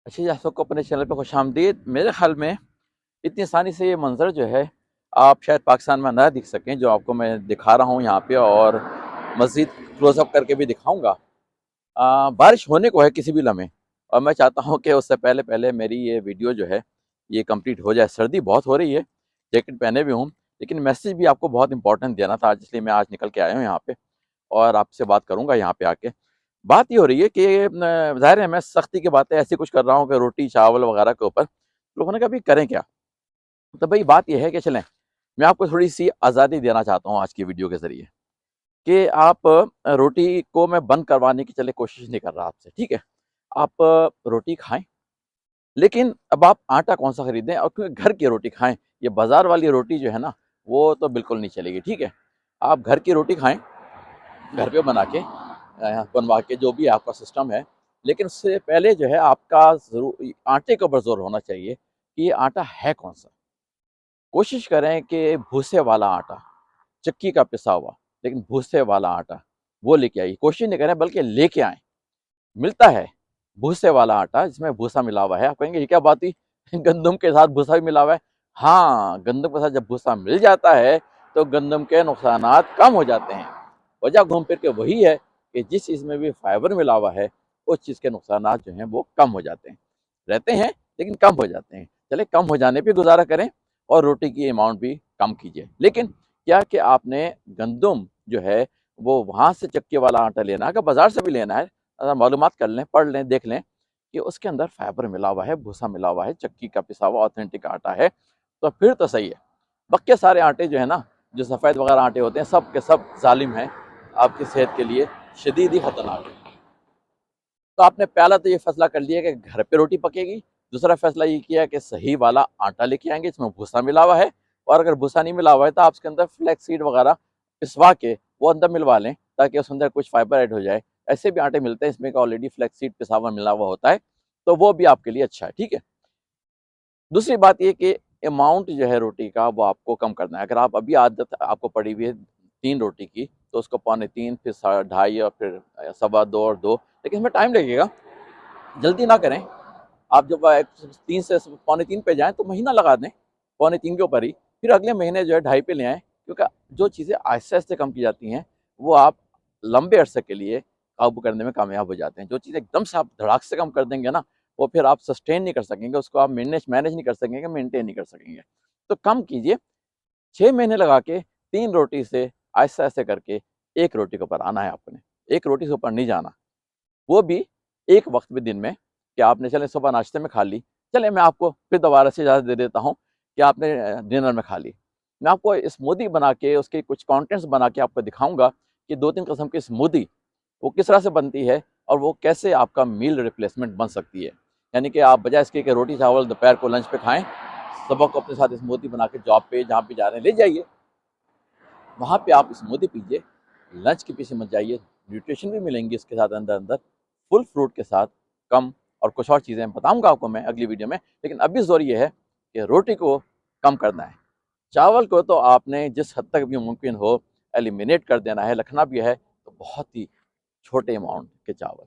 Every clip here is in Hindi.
अच्छा जी, आप सबको अपने चैनल पे खुशामदीद। मेरे ख़्याल में इतनी आसानी से ये मंज़र जो है आप शायद पाकिस्तान में ना दिख सकें, जो आपको मैं दिखा रहा हूँ यहाँ पे, और मज़ीद क्लोज़अप करके भी दिखाऊँगा। बारिश होने को है किसी भी लम्हे, और मैं चाहता हूँ कि उससे पहले पहले मेरी ये वीडियो जो है ये कंप्लीट हो जाए। सर्दी बहुत हो रही है, जैकेट पहने भी हूँ, लेकिन मैसेज भी आपको बहुत इंपॉर्टेंट देना था आज, इसलिए मैं आज निकल के आया हूँ यहाँ पे और आपसे बात करूँगा यहाँ पे आके। बात ये हो रही है कि ज़ाहिर है मैं सख्ती की बातें ऐसी कुछ कर रहा हूँ कि रोटी चावल वगैरह के ऊपर लोगों ने कहा भाई करें क्या। तो भाई बात यह है कि चलें, मैं आपको थोड़ी सी आज़ादी देना चाहता हूँ आज की वीडियो के ज़रिए, कि आप रोटी को मैं बंद करवाने की चले कोशिश नहीं कर रहा आपसे, ठीक है। आप रोटी खाएं, लेकिन अब आप आटा कौन सा खरीदें, और क्योंकि घर की रोटी खाएं। ये बाजार वाली रोटी जो है ना, वो तो बिल्कुल नहीं चलेगी, ठीक है। आप घर की रोटी खाएं, घर पे बना के बनवा के, जो भी आपका सिस्टम है। लेकिन उससे पहले जो है आपका ज़रूर आटे के ऊपर ज़ोर होना चाहिए कि ये आटा है कौन-सा। कोशिश करें कि भूसे वाला आटा, चक्की का पिसा हुआ, लेकिन भूसे वाला आटा वो लेके आइए। कोशिश नहीं करें बल्कि लेके आएँ। मिलता है भूसे वाला आटा जिसमें भूसा मिला हुआ है। आप कहेंगे ये क्या बात हुई? गंदम के साथ भूसा भी मिला हुआ है। हाँ, गंदम के साथ जब भूसा मिल जाता है तो गंदम के नुकसानात कम हो जाते हैं। वजह घूम फिर के वही है कि जिस चीज़ में भी फाइबर मिला हुआ है, उस चीज़ के नुकसानात जो हैं वो कम हो जाते हैं। रहते हैं लेकिन कम हो जाते हैं। चले कम हो जाने पे गुज़ारा करें और रोटी की अमाउंट भी कम कीजिए। लेकिन क्या कि आपने गंदम जो है वो वहाँ से चक्की वाला आटा लेना है, अगर बाज़ार से भी लेना है, मालूमात कर लें, पढ़ लें, देख लें कि उसके अंदर फाइबर मिला हुआ है, भूसा मिला हुआ है, चक्की का पिसा हुआ ऑथेंटिक आटा है, तो फिर तो सही है। बाकी सारे आटे जो है ना, जो सफ़ेद वगैरह आटे होते हैं, सब के सब ज़ालिम हैं, आपकी सेहत के लिए शदीद ही ख़तरनाक है। तो आपने पहला तो ये फैसला कर लिया कि घर पे रोटी पकेगी। दूसरा फैसला ये किया कि सही वाला आटा लेके आएँगे जिसमें भूसा मिला हुआ है, और अगर भूसा नहीं मिला हुआ है तो आप उसके अंदर फ्लैक्स सीड वगैरह पिसवा के वो अंदर मिलवा लें, ताकि उसके अंदर कुछ फाइबर ऐड हो जाए। ऐसे भी आटे मिलते हैं इसमें कि ऑलरेडी फ्लैक्स सीड पिसा हुआ मिला हुआ होता है, तो वो भी आपके लिए अच्छा है, ठीक है। दूसरी बात ये कि अमाउंट जो है रोटी का वो आपको कम करना है। अगर आप अभी आदत आपको पड़ी हुई है 3 रोटी की, तो उसको पौने 3 फिर सा ढाई और फिर सवा 2 और 2, लेकिन इसमें टाइम लगेगा, जल्दी ना करें। आप जब 3 से पौने 3 पे जाएँ तो महीना लगा दें, पौने 3 के ऊपर ही, फिर अगले महीने जो है ढाई पे ले आएँ, क्योंकि जो चीज़ें आहिस्ते-आहिस्ते कम की जाती हैं, वो आप लंबे अरसे के लिए काबू करने में कामयाब हो जाते हैं। जो चीज़ एकदम से आप धड़ाक से कम कर देंगे ना, वो फिर आप सस्टेन नहीं कर सकेंगे, उसको आप मैनेज मैनेज नहीं कर सकेंगे, मेंटेन नहीं कर सकेंगे। तो कम कीजिए, 6 महीने लगा के 3 रोटी से आहिस्ते-आहिस्ते करके 1 रोटी के ऊपर आना है आपने, 1 रोटी से ऊपर नहीं जाना। वो भी एक वक्त में दिन में, कि आपने चले सुबह नाश्ते में खा ली, चले मैं आपको फिर दोबारा से इजाज़त दे देता हूँ कि आपने डिनर में खा ली। मैं आपको स्मूदी बना के उसके कुछ कंटेंट्स बना के आपको दिखाऊँगा कि 2-3 किस्म की स्मूदी वो किस तरह से बनती है, और वो कैसे आपका मील रिप्लेसमेंट बन सकती है। यानी कि आप बजाय इसके कि रोटी चावल दोपहर को लंच पे खाएँ, सुबह को अपने साथ स्मूदी बना के जॉब पे जहाँ पे जा रहे हैं ले जाइए। वहाँ पे आप स्मूदी पीजिए, लंच के पीछे मत जाइए, न्यूट्रिशन भी मिलेंगी इसके साथ अंदर-अंदर, फुल फ्रूट के साथ, कम, और कुछ और चीज़ें बताऊँगा आपको मैं अगली वीडियो में। लेकिन अभी ज़ोर ये है कि रोटी को कम करना है। चावल को तो आपने जिस हद तक भी मुमकिन हो एलिमिनेट कर देना है, रखना भी है तो बहुत ही छोटे अमाउंट के चावल,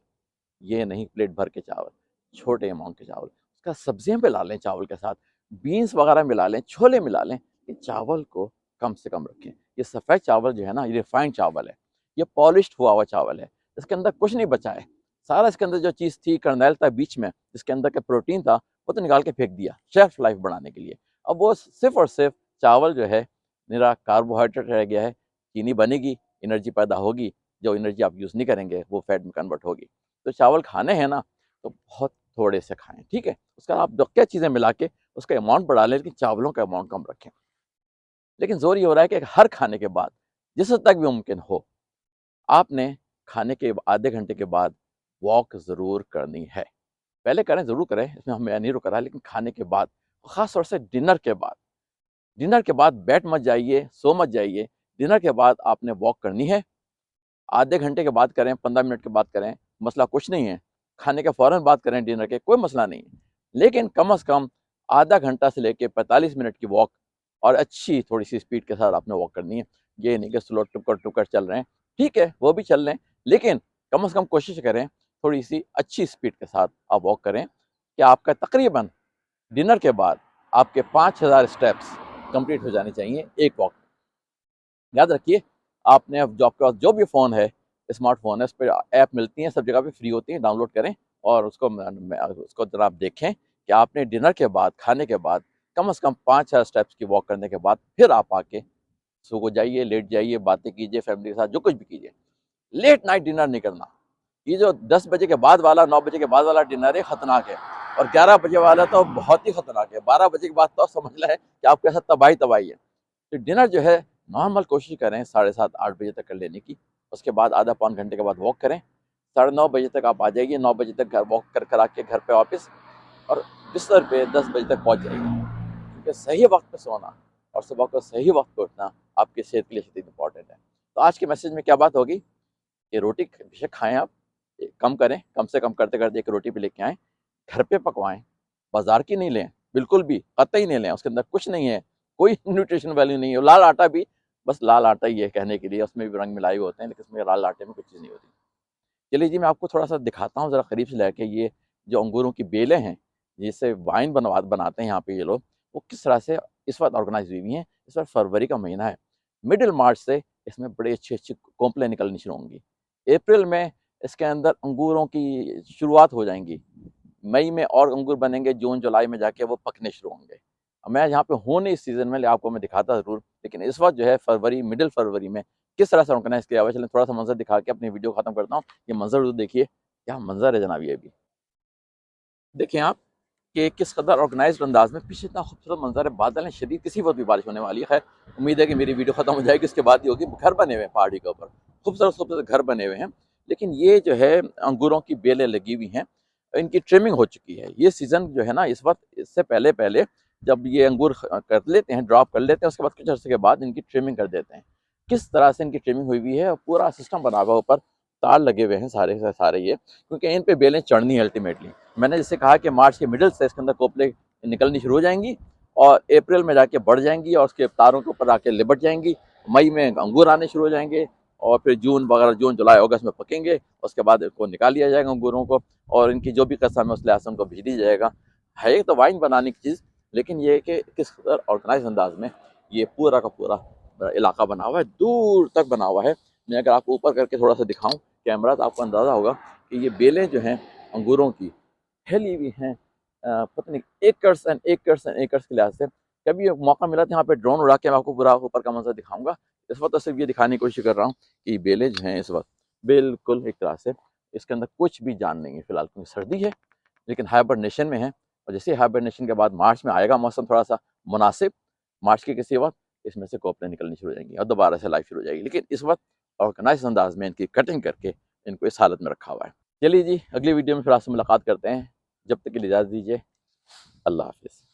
ये नहीं प्लेट भर के चावल, छोटे अमाउंट के चावल। उसका सब्जियाँ मिला लें चावल के साथ, बीन्स वगैरह मिला लें, छोले मिला लें, ये चावल को कम से कम रखें। ये सफ़ेद चावल जो है ना, ये रिफाइंड चावल है, ये पॉलिश्ड हुआ हुआ चावल है, इसके अंदर कुछ नहीं बचा है। सारा इसके अंदर जो चीज़ थी, कर्नेल था बीच में, जिसके अंदर का प्रोटीन था, वो तो निकाल के फेंक दिया, शेल्फ लाइफ बढ़ाने के लिए। अब वो सिर्फ़ और सिर्फ़ चावल जो है, निरा कार्बोहाइड्रेट रह गया है, चीनी बनेगी, एनर्जी पैदा होगी, जो एनर्जी आप यूज़ नहीं करेंगे, वो फैट में कन्वर्ट होगी। तो चावल खाने हैं ना, तो बहुत थोड़े से खाएँ, ठीक है? उसका आप बाकी चीज़ें मिला के उसका अमाउंट बढ़ा लें, लेकिन चावलों का अमाउंट कम रखें। लेकिन ज़ोर ये हो रहा है कि हर खाने के बाद, जिस हद तक भी मुमकिन हो, आपने खाने के आधे घंटे के बाद वॉक ज़रूर करनी है। पहले करें, ज़रूर करें, इसमें मैं नहीं रुक रहा, लेकिन खाने के बाद, ख़ास तौर से डिनर के बाद। डिनर के बाद बैठ मत जाइए, सो मत जाइए। डिनर के बाद आपने वॉक करनी है। आधे घंटे के बाद करें, 15 मिनट के बाद करें, मसला कुछ नहीं है। खाने के फ़ौरन बाद करें डिनर के, कोई मसला नहीं है। लेकिन कम से कम आधा घंटा से लेके 45 मिनट की वॉक, और अच्छी थोड़ी-सी स्पीड के साथ आपने वॉक करनी है। ये नहीं कि स्लो टुकर-टुकर चल रहे हैं, ठीक है, वो भी चल लें, लेकिन कम से कम कोशिश करें थोड़ी-सी अच्छी स्पीड के साथ आप वॉक करें। कि आपका तकरीबन डिनर के बाद आपके 5000 स्टेप्स कंप्लीट हो जाने चाहिए एक वॉक। याद रखिए, आपने अब जो आपके पास जो भी फ़ोन है, स्मार्टफ़ोन है, उस पे ऐप मिलती हैं, सब जगह पे फ्री होती हैं, डाउनलोड करें और उसको ज़रा आप देखें कि आपने डिनर के बाद, खाने के बाद कम से कम 5-6 स्टेप्स की वॉक करने के बाद फिर आप आके सो को जाइए, लेट जाइए, बातें कीजिए फैमिली के साथ, जो कुछ भी कीजिए। लेट नाइट डिनर नहीं करना। ये जो 10 बजे के बाद वाला, 9 बजे के बाद वाला डिनर है, खतरनाक है। और 11 बजे वाला तो बहुत ही खतरनाक है। 12 बजे के बाद तो समझ लें कि आपके साथ तबाही तबाही है। तो डिनर जो है नॉर्मल कोशिश करें 7:30-8 बजे तक कर लेने की। उसके बाद आधा पौन घंटे के बाद वॉक करें। 9:30 बजे तक आप आ जाइए, 9 बजे तक घर वॉक कर आके घर पे वापस और बिस्तर पे 10 बजे तक पहुँच जाइए। क्योंकि सही वक्त पे सोना और सुबह को सही वक्त पे उठना आपकी सेहत के लिए बहुत इंपॉर्टेंट है। तो आज के मैसेज में क्या बात होगी कि रोटी बेशक खाएं आप, कम करें, कम से कम करते करते एक रोटी भी लेके आएँ, घर पे पकवाएं, बाजार की नहीं लें, बिल्कुल भी कतई नहीं लें। उसके अंदर कुछ नहीं है, कोई न्यूट्रिशन वैल्यू नहीं है। लाल आटा भी बस लाल आटा ही है कहने के लिए, उसमें भी रंग मिलाए हुए होते हैं, लेकिन उसमें लाल आटे में कुछ चीज़ नहीं होती। चलिए जी, मैं आपको थोड़ा सा दिखाता हूँ ज़रा करीब से लेके, ये जो अंगूरों की बेलें हैं जिससे वाइन बनाते हैं यहाँ पे ये लोग, वो किस तरह से इस वक्त ऑर्गेनाइज हुई हुई हैं। इस वक्त फरवरी का महीना है, मिडिल मार्च से इसमें बड़ी अच्छी अच्छी कोंपलें निकलनी शुरू होंगी। अप्रैल में इसके अंदर अंगूरों की शुरुआत हो जाएंगी। मई में और अंगूर बनेंगे, जून जुलाई में जाके वो पकने शुरू होंगे। मैं यहाँ पे हूँ नहीं इस सीज़न में, आपको मैं दिखाता ज़रूर, लेकिन इस वक्त जो है फरवरी, मिडिल फरवरी में किस तरह से ऑर्गेनाइज किया हुआ है। चलें थोड़ा सा मंजर दिखा के अपनी वीडियो खत्म करता हूँ। ये मंजर तो देखिए, क्या मंजर है जनाब। ये भी देखिए आप कि किस कदर ऑर्गेनाइज्ड अंदाज में पीछे इतना खूबसूरत मंजर है। बादल हैं शदीद, किसी वक्त भी बारिश होने वाली है। खैर उम्मीद है कि मेरी वीडियो खत्म हो जाएगी, उसके बाद ही होगी। घर बने हुए हैं पहाड़ी के ऊपर, खूबसूरत खूबसूरत घर बने हुए हैं। लेकिन ये जो है अंगूरों की बेलें लगी हुई हैं, इनकी ट्रिमिंग हो चुकी है। ये सीज़न जो है ना इस वक्त, इससे पहले पहले जब ये अंगूर कर लेते हैं, ड्रॉप कर लेते हैं, उसके बाद कुछ अर्से के बाद इनकी ट्रिमिंग कर देते हैं। किस तरह से इनकी ट्रिमिंग हुई हुई है, पूरा सिस्टम बना हुआ, ऊपर तार लगे हुए हैं सारे के सारे, ये क्योंकि इन पे बेलें चढ़नी है अल्टीमेटली। मैंने जैसे कहा कि मार्च के मिडिल से इसके अंदर कोपले निकलनी शुरू हो जाएंगी और अप्रैल में जाके बढ़ जाएंगी और उसके तारों के ऊपर आके लिपट जाएंगी। मई में अंगूर आने शुरू हो जाएंगे और फिर जून वगैरह, जून जुलाई अगस्त में पकेंगे। उसके बाद इनको निकाल लिया जाएगा अंगूरों को और इनकी जो भी कसम है उस लिहाज से उनको भेज दिया जाएगा। है तो वाइन बनाने की चीज़, लेकिन ये है कि किस कदर ऑर्गेनाइज अंदाज में ये पूरा का पूरा इलाका बना हुआ है, दूर तक बना हुआ है। मैं अगर आपको ऊपर करके थोड़ा सा दिखाऊं कैमरा, तो आपको अंदाज़ा होगा कि ये बेलें जो हैं अंगूरों की फैली हुई हैं, पता नहीं acres and acres and acres के लिहाज से। कभी मौका मिला तो यहाँ पे ड्रोन उड़ा के मैं आपको पूरा ऊपर का मंजर दिखाऊंगा। इस वक्त तो सिर्फ ये दिखाने की कोशिश कर रहा हूँ कि बेलें जो हैं इस वक्त बिल्कुल एक तरह से इसके अंदर कुछ भी जान नहीं है फिलहाल, क्योंकि सर्दी है लेकिन हाइबरनेशन में है। और जैसे हाइबरनेशन के बाद मार्च में आएगा मौसम थोड़ा सा मुनासिब, मार्च के किसी वक्त इसमें से कोपलें निकलनी शुरू हो जाएंगी और दोबारा से लाइफ शुरू हो जाएगी। लेकिन इस वक्त ऑर्गेनाइज अंदाज में इनकी कटिंग करके इनको इस हालत में रखा हुआ है। चलिए जी, अगली वीडियो में फिर आपसे मुलाकात करते हैं। जब तक के लिए इजाज़त दीजिए। अल्लाह हाफिज़।